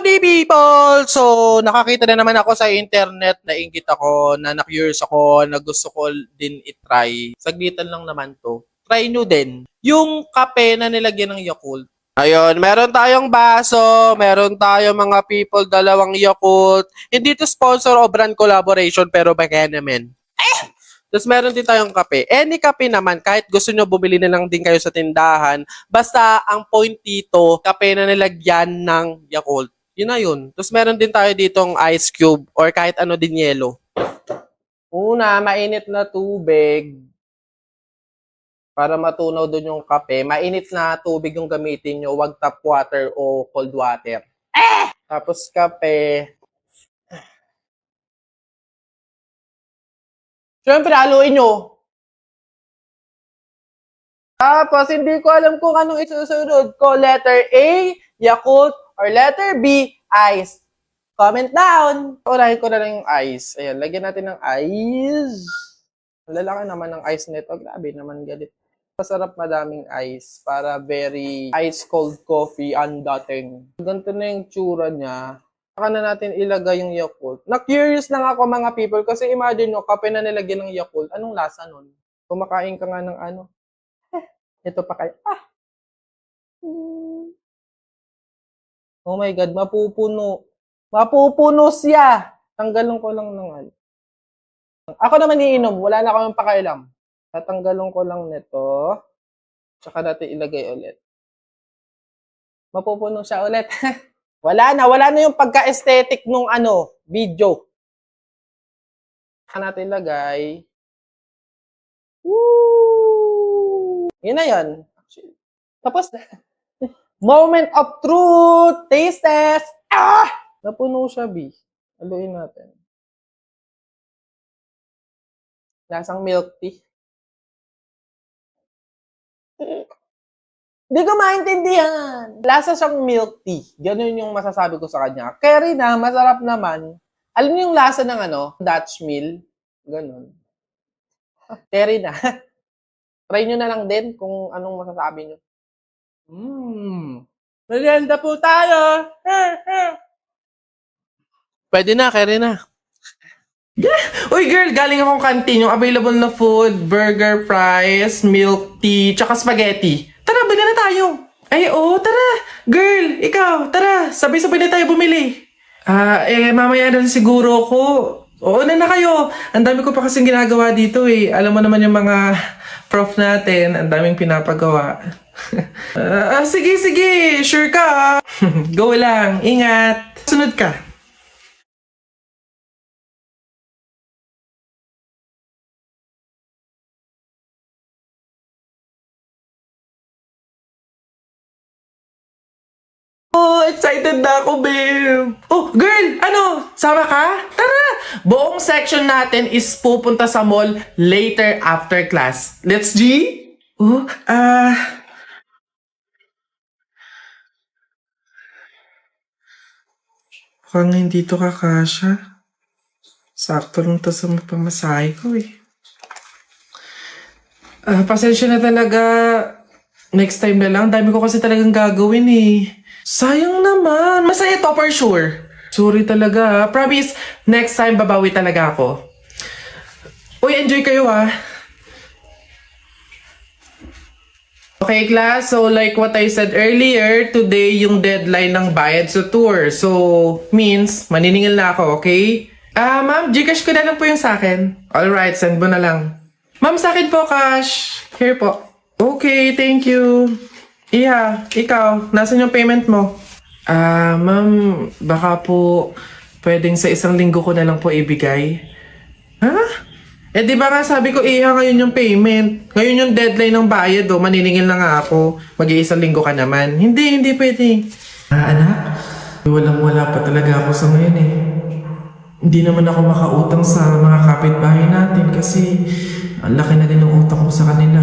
Howdy people! So, nakakita na naman ako sa internet, nainggit ako, na-curious ako, na gusto ko din itry. Saglitan lang naman to. Try nyo din. Yung kape na nilagyan ng Yakult. Ayun, meron tayong baso, meron tayong mga people, dalawang Yakult. Hindi to sponsor o brand collaboration, pero baka naman. Tapos meron din tayong kape. Any kape naman, kahit gusto nyo bumili na lang din kayo sa tindahan, basta ang point dito, kape na nilagyan ng Yakult. Yun na yun. Tapos meron din tayo ditong ice cube or kahit ano din yelo. Una, mainit na tubig para matunaw doon yung kape. Mainit na tubig yung gamitin nyo, wag tap water o cold water. Tapos kape. Siyempre, haluin nyo. Tapos, hindi ko alam kung anong isusunod ko. Letter A, Yakult, or letter B, ice. Comment down. Unahin ko na lang yung ice. Ayan, lagyan natin ng ice. Ang lalaki naman ng ice nito. Grabe naman galit. Masarap madaming ice para very ice cold coffee ang dating. Ganito na yung tsura niya. Saka na natin ilagay yung Yakult. Na-curious lang ako mga people kasi imagine nyo, kape na nilagyan ng Yakult. Anong lasa nun? Kumakain ka nga ng ano. Ito pa kayo. Oh my God, mapupuno. Mapupuno siya. Tanggalon ko lang ng ano. Ako naman iinom. Wala na akong pakialam. Tatanggalon ko lang nito. Tsaka natin ilagay ulit. Mapupuno siya ulit. Wala na yung pagka-aesthetic nung ano, video. Saka natin ilagay. Woo! Yun na yun. Tapos na. Moment of truth! Taste test! Napuno siya, B. Haluin natin. Lasang milk tea. Hindi ko maintindihan. Lasa siyang milk tea. Ganun yung masasabi ko sa kanya. Carry na, masarap naman. Alam niyo yung lasa ng ano? Dutch mill. Ganun. Carry na. Try nyo na lang din kung anong masasabi nyo. Merienda po tayo. Pwede na, carry na. Uy girl, galing akong canteen. Yung available na food, burger, fries, milk tea, tsaka spaghetti. Tara, bili na tayo. Ay, oo, tara. Girl, ikaw, tara. Sabay-sabay na tayo bumili. Mamaya na siguro ko. Oo na kayo. Ang dami ko pa kasing ginagawa dito eh. Alam mo naman yung mga prof natin. Ang daming pinapagawa. Sige. Sure ka. Go lang. Ingat. Sunod ka. Oh, excited na ako, babe. Oh, girl, ano? Sama ka? Tara! Buong section natin is pupunta sa mall later after class. Let's G? Oh, mukhang hindi to kakasya. Sakto lang to sa pamasahe ko eh. Pasensya na talaga. Next time na lang. Dami ko kasi talagang gagawin eh. Sayang naman. Masaya to for sure. Sorry talaga. Promise, next time babawi talaga ako. Uy, enjoy kayo ha. Okay class, so like what I said earlier, today yung deadline ng bayad sa tour. So, means, maniningil na ako, okay? Ma'am, Gcash ko na lang po yung sa akin. Alright, send mo na lang. Ma'am, sa akin po, cash. Here po. Okay, thank you. Iya, ikaw, nasan yung payment mo? Ma'am, baka po pwedeng sa isang linggo ko na lang po ibigay. Ha? Di ba nga sabi ko, ngayon yung payment. Ngayon yung deadline ng bayad, maniningil na nga ako. Mag-iisang linggo ka naman. Hindi pwede. Anak, walang-wala pa talaga ako sa ngayon eh. Hindi naman ako makautang sa mga kapitbahay natin kasi ang laki na din ng utang ko sa kanila.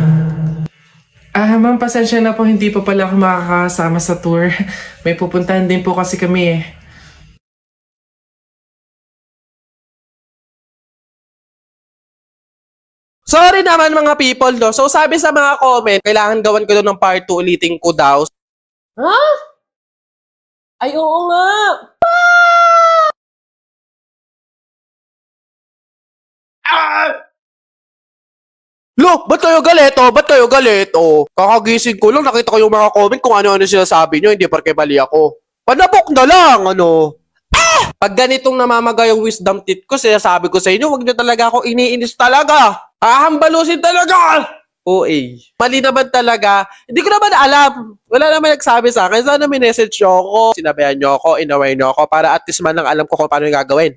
Ma'am, pasensya na po, hindi pa pala ako makakasama sa tour. May pupuntahan din po kasi kami eh. Sorry naman mga people, no? So sabi sa mga comment, kailangan gawan ko doon ng part 2, ulitin ko daw. Ha? Ay, oo nga! Lo, ba't kayo galit? Oh, ba't kayo galit? Oh, kakagising ko lang, nakita ko yung mga comment kung ano-ano sinasabi nyo, hindi porke mali ako. Panabok na lang, ano? Pag ganitong namamaga yung wisdom teeth ko, sinasabi ko sa inyo, wag nyo talaga ako iniinis talaga. Hahambalusin talaga! OA. Mali naman talaga. Hindi ko naman alam. Wala naman nagsabi sa akin. Sana minessage nyo ako. Sinabihan nyo ako, inaway nyo ako para at least man lang alam ko kung paano yung gagawin.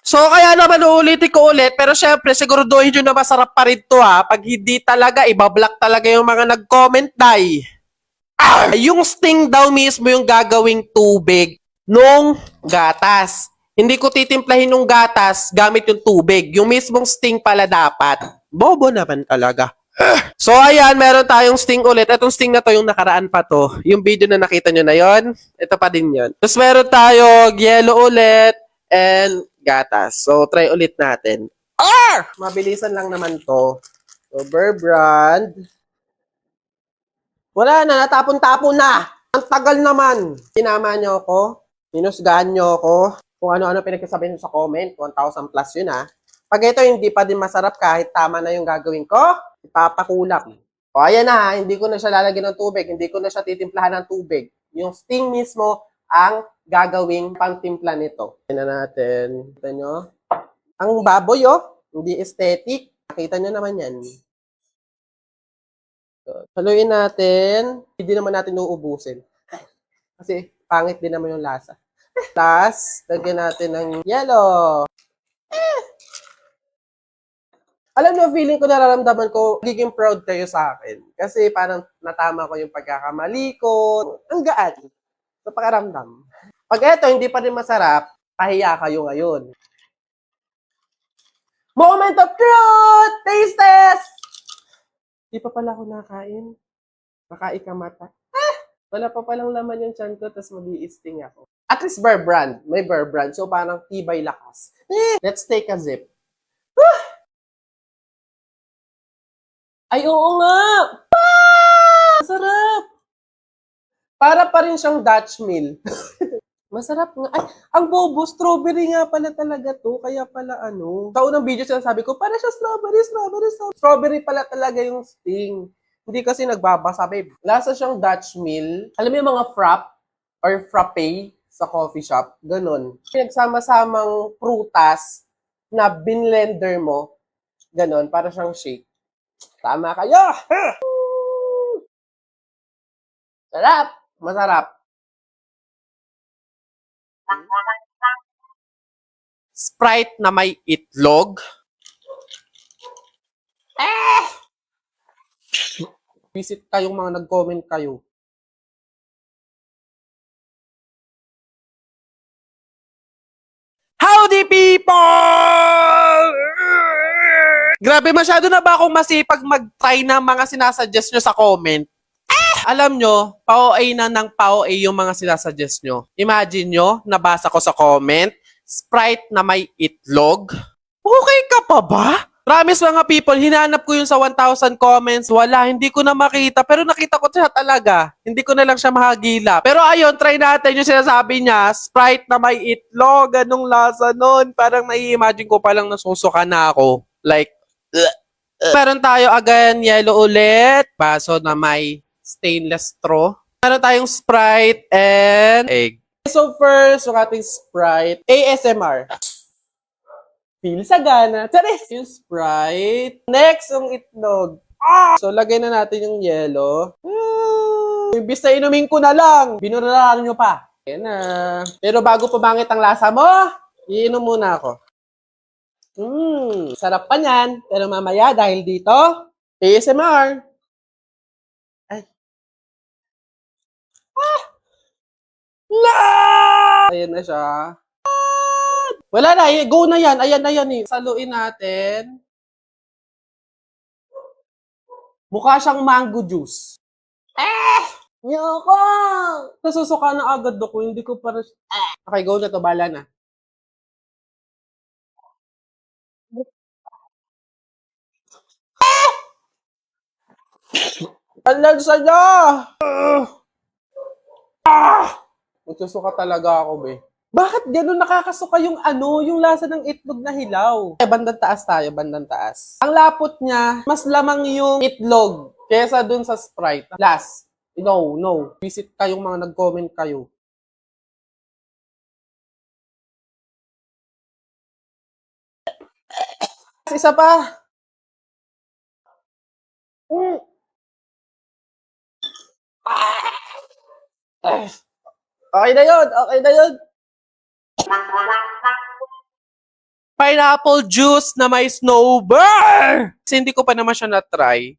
So, kaya naman uulitin ko ulit, pero syempre, siguraduhin nyo na masarap pa rin to ha. Pag hindi talaga, ibablock talaga yung mga nag-comment, day. Yung sting daw mismo yung gagawing tubig nung gatas. Hindi ko titimplahin yung gatas gamit yung tubig. Yung mismong sting pala dapat. Bobo naman talaga. So ayan, meron tayong sting ulit. Itong sting na to, yung nakaraan pa to. Yung video na nakita nyo na yon, ito pa din yon. Tapos meron tayo yellow ulit and gatas. So try ulit natin. Mabilisan lang naman to. So Burr Brand. Wala na, natapon-tapon na. Ang tagal naman. Sinama niyo ako, minusgahan niyo ako, kung ano-ano pinagkasabi niyo sa comment, 1,000 plus yun ah. Pag ito hindi pa din masarap kahit tama na yung gagawin ko, ipapakulap. O ayan na, hindi ko na siya lalagyan ng tubig, hindi ko na siya titimplahan ng tubig. Yung sting mismo ang gagawing pangtimpla nito. Tignan natin. Kita nyo? Ang baboy oh, hindi aesthetic. Nakita nyo naman yan. So, haluin natin. Hindi naman natin uubusin. Kasi pangit din naman yung lasa. Tapos, lagyan natin ng yellow. Alam nyo, feeling ko nararamdaman ko, magiging proud kayo sa akin. Kasi parang natama ko yung pagkakamali ko. Ang gaan. Sa pakaramdam. Pag eto, hindi pa rin masarap, pahiya kayo ngayon. Moment of truth! Taste test! Di pa pala ako nakain. Nakaikamata. Wala pa palang laman yung chan ko, tapos mag-i-sting ako. At least Burr Brand. May Burr Brand. So, parang tibay lakas. Let's take a sip. Ay, oo nga! Masarap! Para pa rin siyang Dutch Mill. Masarap nga. Ay, ang bobo, strawberry nga pala talaga to. Kaya pala ano. Sa unang video sinasabi ko, para siya strawberry, strawberry, strawberry. Strawberry pala talaga yung sting. Hindi kasi nagbabasa, babe. Lasa siyang Dutch Mill. Alam mo yung mga frap or frappe sa coffee shop? Ganon. Pinagsama-samang prutas na binlender mo. Ganon, para siyang shake. Tama kayo! Sarap! Masarap. Sprite na may itlog. Visit kayong mga nag-comment kayo. Howdy people! Grabe, masyado na ba akong masipag mag-try ng mga sinasuggest nyo sa comment? Alam nyo, pa-OA na ng pa-OA yung mga sinasuggest nyo. Imagine nyo, nabasa ko sa comment, Sprite na may itlog. Okay ka pa ba? Promise mga people, hinanap ko yun sa 1,000 comments. Wala, hindi ko na makita. Pero nakita ko siya talaga. Hindi ko na lang siya mahagilap. Pero ayun, try natin yung sinasabi niya. Sprite na may itlog. Anong lasa nun? Parang nai-imagine ko palang nasusuka na ako. Like, meron tayo again, yellow ulit. Baso na may stainless straw. Meron tayong Sprite and egg. So first, yung ating Sprite, ASMR. Feel sa gana. Charis! Yung Sprite. Next, yung itlog. So, lagay na natin yung yellow. Imbis na inumin ko na lang. Binuralaan nyo pa. Ayan na. Pero bago pumangit ang lasa mo, iinom muna ako. Sarap pa niyan. Pero mamaya, dahil dito, ASMR. Ay. Ayan na siya. Wala na, go na yan. Ayan na yan eh. Saluin natin. Mukha siyang mango juice. Nyoko! Nasusuka na agad ako. Hindi ko para... Okay, go na to. Bala na. Ang lansa niya! Magsusuka talaga ako, be. Bakit ganun nakakasuka yung yung lasa ng itlog na hilaw? Bandang taas tayo, bandang taas. Ang lapot niya, mas lamang yung itlog kesa dun sa Sprite. Last. No, no. Visit kayong mga nag-comment kayo. Isa pa. Mm. Okay na yun, okay na yun. Pineapple juice na may snowbird! Kasi hindi ko pa naman siya na-try.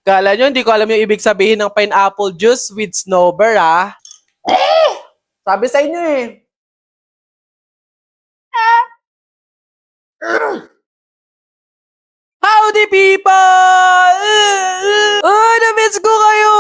Kala nyo, hindi ko alam yung ibig sabihin ng pineapple juice with snowbird, ah. Sabi sa inyo eh. Howdy people! Na-miss ko kayo!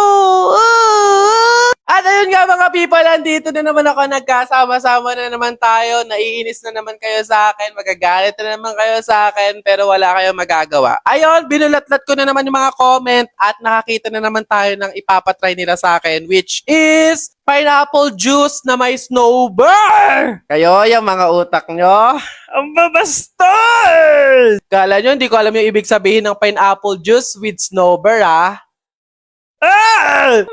At ayun nga mga people, nandito na naman ako, nagkasama-sama na naman tayo, naiinis na naman kayo sa akin, magagalit na naman kayo sa akin, pero wala kayong magagawa. Ayun, binulatlat ko na naman yung mga comment at nakakita na naman tayo ng ipapatry nila sa akin, which is pineapple juice na may snowbird! Kayo, yung mga utak nyo, ang babastard! Kala nyo, hindi ko alam yung ibig sabihin ng pineapple juice with snowbird, ah.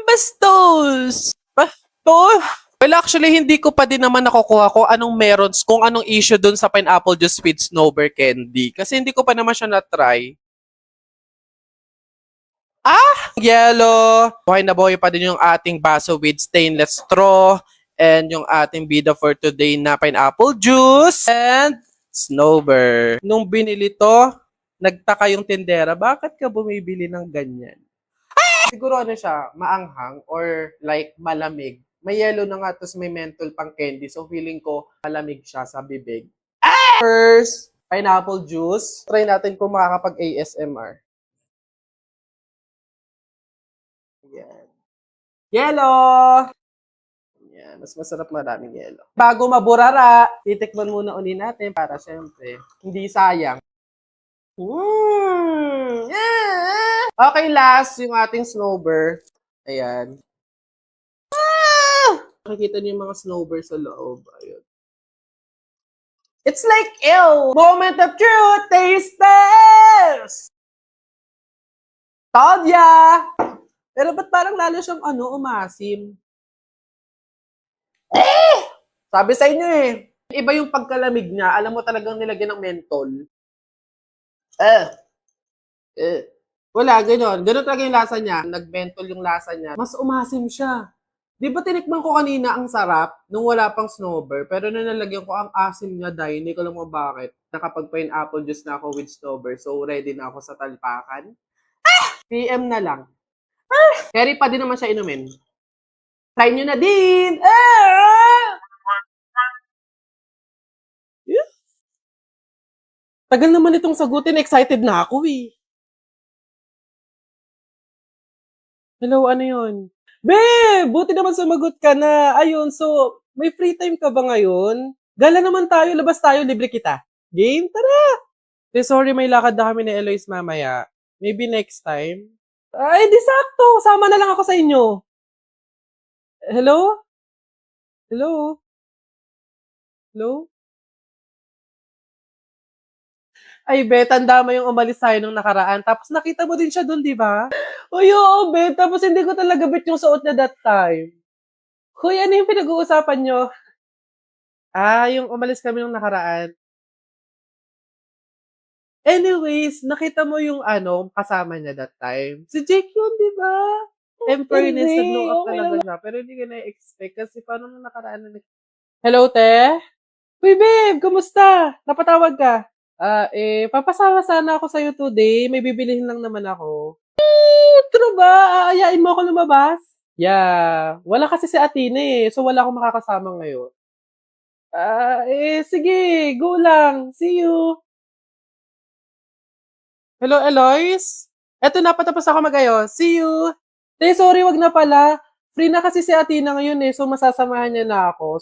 Bastos! Bastos! Well, actually, hindi ko pa din naman nakukuha kung anong issue dun sa pineapple juice with snowbird candy. Kasi hindi ko pa naman siya na-try. Yellow! Buhay na buhay pa din yung ating baso with stainless straw. And yung ating bida for today na pineapple juice. And snowbird. Nung binili to, nagtaka yung tindera, bakit ka bumibili ng ganyan? Siguro ano siya, maanghang or like malamig. May yellow na nga, tapos may menthol pang candy. So feeling ko malamig siya sa bibig. First, pineapple juice. Try natin kung makakapag-ASMR. Yan. Yellow! Yan, mas masarap maraming yellow. Bago maburara, titikman muna uli natin para syempre, hindi sayang. Okay, last, yung ating snowbird. Ayan. Nakikita niyo yung mga snowbird sa loob. Ayun. It's like, ew! Moment of truth, taste test! Told ya! Pero ba't parang lalo siyang umasim? Sabi sa inyo eh. Iba yung pagkalamig niya. Alam mo talagang nilagyan ng mentol. Wala, gano'n. Gano'n talaga yung lasa niya. Nag-mentol yung lasa niya. Mas umasim siya. Di ba tinikman ko kanina ang sarap nung wala pang snowbird, pero nung nalagyan ko ang asim niya dahil hindi ko alam kung bakit. Nakapag-pineapple juice na ako with snowbird, so ready na ako sa talpakan. PM na lang. Carry pa din naman siya inumin. Try nyo na din! Tagal naman itong sagutin, excited na ako eh. Hello, ano yun? Babe! Buti naman sumagot ka na. Ayun, so, may free time ka ba ngayon? Gala naman tayo, labas tayo, libre kita. Game? Tara! Sorry, may lakad na kami ni Eloise mamaya. Maybe next time. Ay, di sakto. Sama na lang ako sa inyo. Hello? Hello? Hello? Ay, be, tanda mo yung umalis tayo nung nakaraan. Tapos nakita mo din siya dun, di ba? Uy, oo, be. Tapos hindi ko talaga bet yung suot niya that time. Hoy, ano yung pinag-uusapan nyo? Yung umalis kami nung nakaraan. Anyways, nakita mo yung kasama niya that time. Si Jake yun, di ba? In fairness, Hindi, nag-blow up okay talaga siya. Pero hindi ko na-expect kasi paano nung nakaraan na Hello, te? Uy, babe, kumusta? Napatawag ka? Papasama sana ako sa'yo today. May bibilihin lang naman ako. True ba? Aayain mo ako lumabas? Yeah. Wala kasi si Athena eh. So, wala akong makakasama ngayon. Sige. Go lang. See you. Hello, Eloise? Eto na, patapos ako mag-ayos. See you. Sorry, wag na pala. Free na kasi si Athena ngayon eh. So, masasamahan niya na ako. So,